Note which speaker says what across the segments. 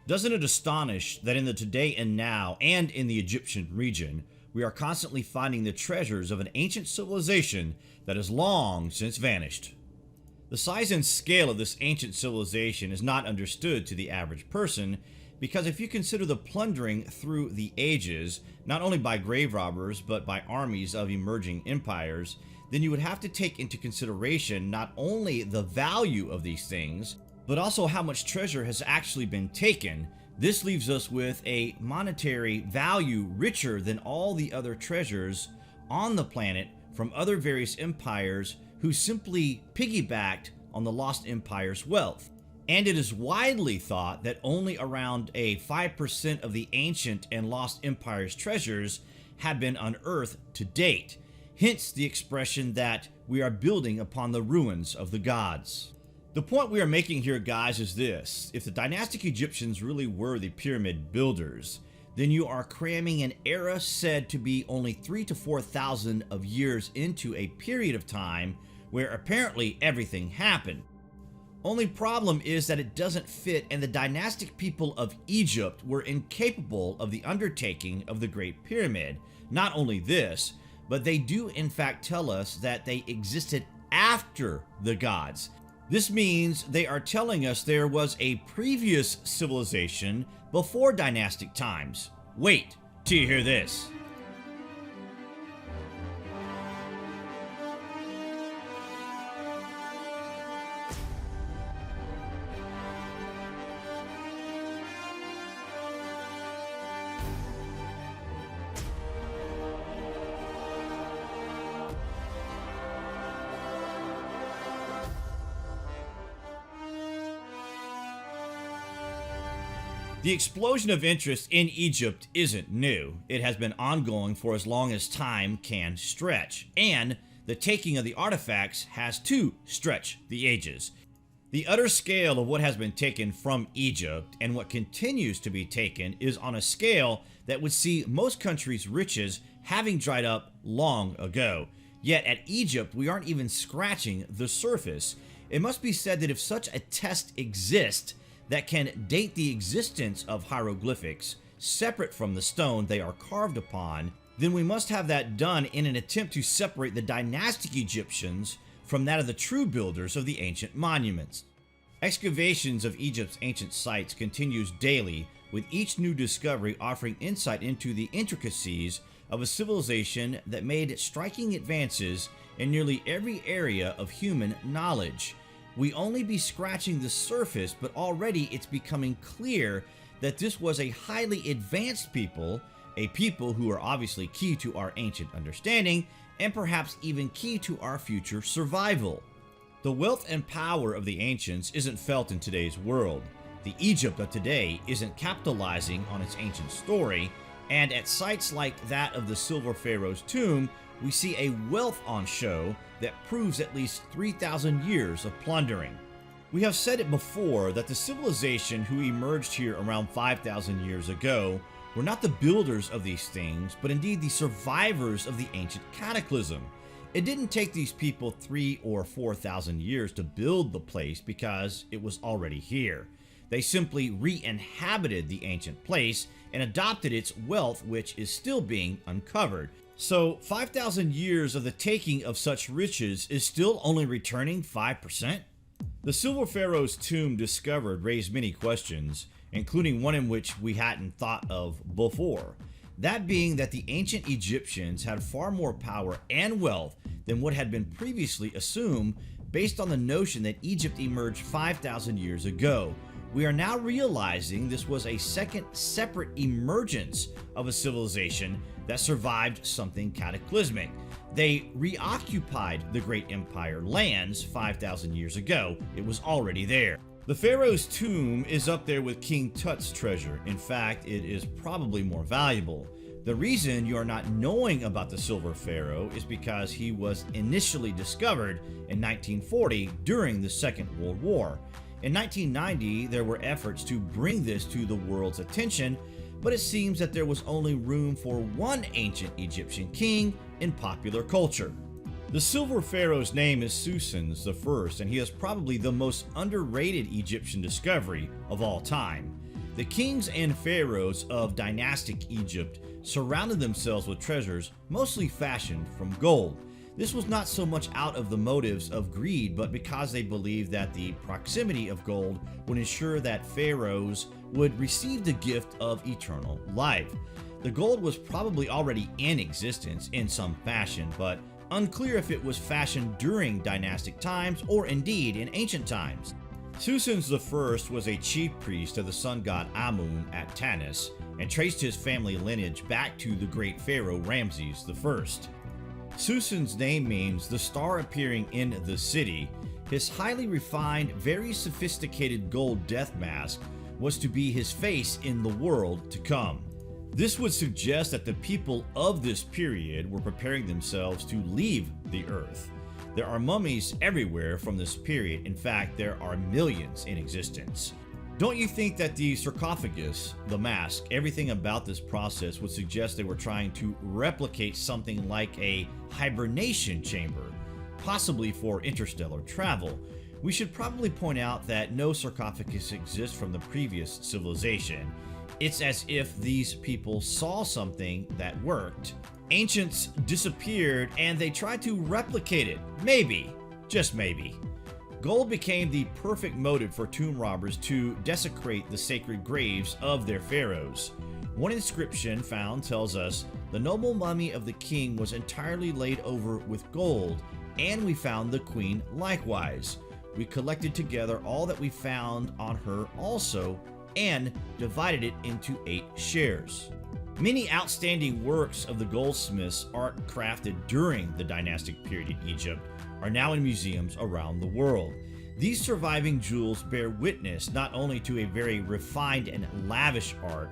Speaker 1: Doesn't it astonish that in the today and now and in the Egyptian region, we are constantly finding the treasures of an ancient civilization that has long since vanished? The size and scale of this ancient civilization is not understood to the average person, because if you consider the plundering through the ages, not only by grave robbers but by armies of emerging empires, then you would have to take into consideration not only the value of these things, but also how much treasure has actually been taken. This leaves us with a monetary value richer than all the other treasures on the planet from other various empires who simply piggybacked on the lost empire's wealth. And it is widely thought that only around a 5% of the ancient and lost empire's treasures have been unearthed to date. Hence the expression that we are building upon the ruins of the gods. The point we are making here, guys, is this: if the dynastic Egyptians really were the pyramid builders, then you are cramming an era said to be only 3,000 to 4,000 of years into a period of time where apparently everything happened. Only problem is that it doesn't fit, and the dynastic people of Egypt were incapable of the undertaking of the Great Pyramid. Not only this, but they do in fact tell us that they existed after the gods. This means they are telling us there was a previous civilization before dynastic times. Wait till you hear this. The explosion of interest in Egypt isn't new. It has been ongoing for as long as time can stretch, and the taking of the artifacts has to stretch the ages. The utter scale of what has been taken from Egypt and what continues to be taken is on a scale that would see most countries' riches having dried up long ago. Yet at Egypt, we aren't even scratching the surface. It must be said that if such a test exists that can date the existence of hieroglyphics separate from the stone they are carved upon, then we must have that done in an attempt to separate the dynastic Egyptians from that of the true builders of the ancient monuments. Excavations of Egypt's ancient sites continues daily, with each new discovery offering insight into the intricacies of a civilization that made striking advances in nearly every area of human knowledge. We only be scratching the surface, but already it's becoming clear that this was a highly advanced people, a people who are obviously key to our ancient understanding, and perhaps even key to our future survival. The wealth and power of the ancients isn't felt in today's world. The Egypt of today isn't capitalizing on its ancient story, and at sites like that of the Silver Pharaoh's tomb, we see a wealth on show that proves at least 3,000 years of plundering. We have said it before that the civilization who emerged here around 5,000 years ago were not the builders of these things, but indeed the survivors of the ancient cataclysm. It didn't take these people 3,000 or 4,000 years to build the place because it was already here. They simply re-inhabited the ancient place and adopted its wealth, which is still being uncovered. So 5,000 years of the taking of such riches is still only returning 5%? The Silver Pharaoh's tomb discovered raised many questions, including one in which we hadn't thought of before. That being that the ancient Egyptians had far more power and wealth than what had been previously assumed based on the notion that Egypt emerged 5,000 years ago. We are now realizing this was a second separate emergence of a civilization that survived something cataclysmic. They reoccupied the great empire lands 5,000 years ago. It was already there. The Pharaoh's tomb is up there with King Tut's treasure. In fact, it is probably more valuable. The reason you are not knowing about the Silver Pharaoh is because he was initially discovered in 1940 during the Second World War. In 1990, there were efforts to bring this to the world's attention, but it seems that there was only room for one ancient Egyptian king in popular culture. The Silver Pharaoh's name is Susans I, and he is probably the most underrated Egyptian discovery of all time. The kings and pharaohs of dynastic Egypt surrounded themselves with treasures mostly fashioned from gold. This was not so much out of the motives of greed, but because they believed that the proximity of gold would ensure that pharaohs would receive the gift of eternal life. The gold was probably already in existence in some fashion, but unclear if it was fashioned during dynastic times or indeed in ancient times. Susans I was a chief priest of the sun god Amun at Tanis and traced his family lineage back to the great pharaoh Ramses I. Susan's name means the star appearing in the city. His highly refined, very sophisticated gold death mask was to be his face in the world to come. This would suggest that the people of this period were preparing themselves to leave the earth. There are mummies everywhere from this period. In fact, there are millions in existence. Don't you think that the sarcophagus, the mask, everything about this process would suggest they were trying to replicate something like a hibernation chamber, possibly for interstellar travel? We should probably point out that no sarcophagus exists from the previous civilization. It's as if these people saw something that worked. Ancients disappeared and they tried to replicate it. Maybe, just maybe. Gold became the perfect motive for tomb robbers to desecrate the sacred graves of their pharaohs. One inscription found tells us the noble mummy of the king was entirely laid over with gold, and we found the queen likewise. We collected together all that we found on her also, and divided it into 8 shares. Many outstanding works of the goldsmiths' art crafted during the dynastic period in Egypt are now in museums around the world. These surviving jewels bear witness not only to a very refined and lavish art,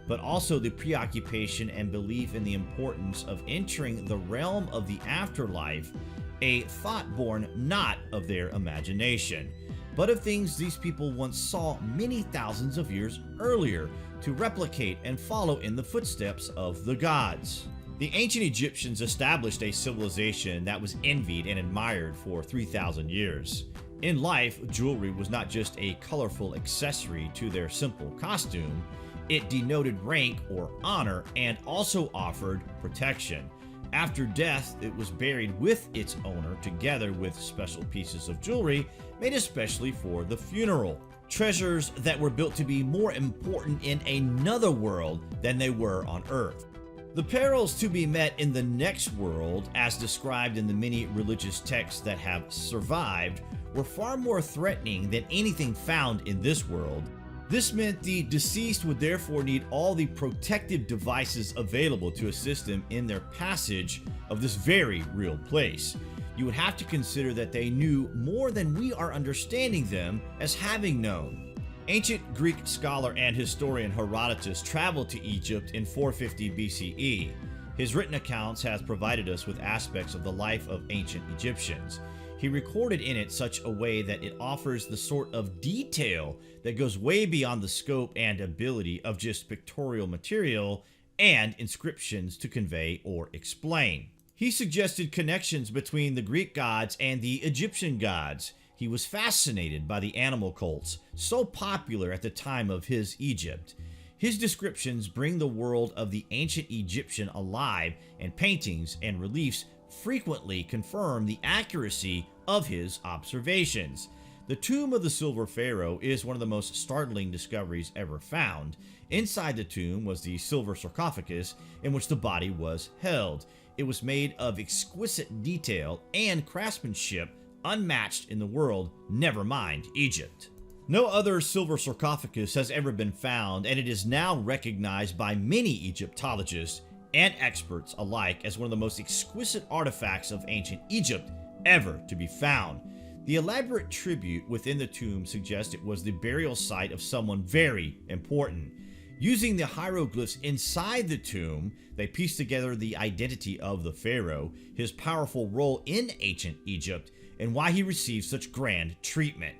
Speaker 1: but also the preoccupation and belief in the importance of entering the realm of the afterlife, a thought born not of their imagination, but of things these people once saw many thousands of years earlier, to replicate and follow in the footsteps of the gods. The ancient Egyptians established a civilization that was envied and admired for 3,000 years. In life, jewelry was not just a colorful accessory to their simple costume, it denoted rank or honor and also offered protection. After death, it was buried with its owner together with special pieces of jewelry made especially for the funeral. Treasures that were built to be more important in another world than they were on Earth. The perils to be met in the next world, as described in the many religious texts that have survived, were far more threatening than anything found in this world. This meant the deceased would therefore need all the protective devices available to assist them in their passage of this very real place. You would have to consider that they knew more than we are understanding them as having known. Ancient Greek scholar and historian Herodotus traveled to Egypt in 450 BCE. His written accounts have provided us with aspects of the life of ancient Egyptians. He recorded in it such a way that it offers the sort of detail that goes way beyond the scope and ability of just pictorial material and inscriptions to convey or explain. He suggested connections between the Greek gods and the Egyptian gods. He was fascinated by the animal cults, so popular at the time of his Egypt. His descriptions bring the world of the ancient Egyptian alive, and paintings and reliefs frequently confirm the accuracy of his observations. The tomb of the Silver Pharaoh is one of the most startling discoveries ever found. Inside the tomb was the silver sarcophagus in which the body was held. It was made of exquisite detail and craftsmanship unmatched in the world, never mind Egypt. No other silver sarcophagus has ever been found, and it is now recognized by many Egyptologists and experts alike as one of the most exquisite artifacts of ancient Egypt ever to be found. The elaborate tribute within the tomb suggests it was the burial site of someone very important. Using the hieroglyphs inside the tomb, they pieced together the identity of the pharaoh, his powerful role in ancient Egypt, and why he received such grand treatment.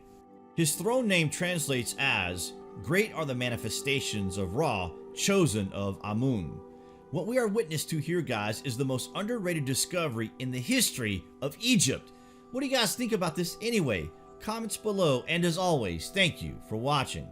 Speaker 1: His throne name translates as, "Great are the manifestations of Ra, chosen of Amun." What we are witness to here, guys, is the most underrated discovery in the history of Egypt. What do you guys think about this anyway? Comments below, and as always, thank you for watching.